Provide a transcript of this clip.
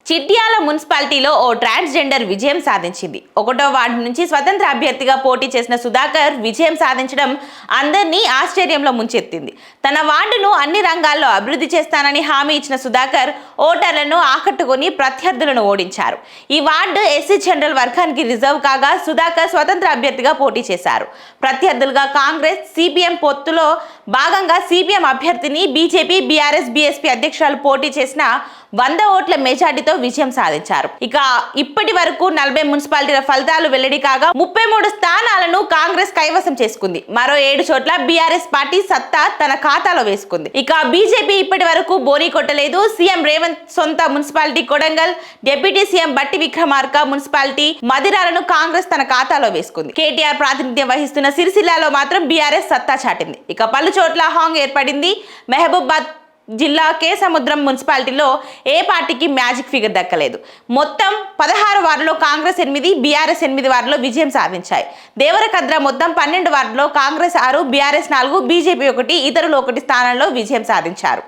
చిట్యాల మున్సిపాలిటీలో ఓ ట్రాన్స్జెండర్ విజయం సాధించింది. 1వ వార్డు నుంచి స్వతంత్ర అభ్యర్థిగా పోటీ చేసిన సుధాకర్ విజయం సాధించడం అందరినీ ఆశ్చర్యంలో ముంచెత్తింది. తన వార్డును అన్ని రంగాల్లో అభివృద్ధి చేస్తానని హామీ ఇచ్చిన సుధాకర్ ఓటర్లను ఆకట్టుకుని ప్రత్యర్థులను ఓడించారు. ఈ వార్డు ఎస్సీ జనరల్ వర్గానికి రిజర్వ్ కాగా సుధాకర్ స్వతంత్ర అభ్యర్థిగా పోటీ చేశారు. ప్రత్యర్థులుగా కాంగ్రెస్, సిపిఎం పొత్తులో భాగంగా సిపిఎం అభ్యర్థిని బీజేపీ, బీఆర్ఎస్, బీఎస్పీ అధ్యక్షురాలు పోటీ చేసిన 100 ఓట్ల మెజార్టీతో విజయం సాధించారు. ఇక ఇప్పటి వరకు 40 మున్సిపాలిటీల ఫలితాలు వెల్లడి కాగా 33 స్థానాలను కాంగ్రెస్ కైవసం చేసుకుంది. మరో 7 చోట్ల బీఆర్ఎస్ పార్టీ సత్తా తన ఖాతాలో వేసుకుంది. ఇక బీజేపీ ఇప్పటి వరకు బోనీ కొట్టలేదు. సీఎం రేవంత్ సొంత మున్సిపాలిటీ కొడంగల్, డిప్యూటీ సీఎం బట్టి విక్రమార్క మున్సిపాలిటీ మదిరాలను కాంగ్రెస్ తన ఖాతాలో వేసుకుంది. కేటీఆర్ ప్రాతినిధ్యం వహిస్తున్న సిరిసిల్లాలో మాత్రం బీఆర్ఎస్ సత్తా చాటింది. ఇక పలు చోట్ల హాంగ్ ఏర్పడింది. మహబూబాబాద్ జిల్లా కేసముద్రం మున్సిపాలిటీలో ఏ పార్టీకి మ్యాజిక్ ఫిగర్ దక్కలేదు. మొత్తం 16 వార్డులో కాంగ్రెస్ 8, బీఆర్ఎస్ 8 వార్డులో విజయం సాధించాయి. దేవరకద్ర మొత్తం 12 వార్డులో కాంగ్రెస్ 6, బీఆర్ఎస్ 4, బీజేపీ 1, ఇతరులు 1 స్థానంలో విజయం సాధించారు.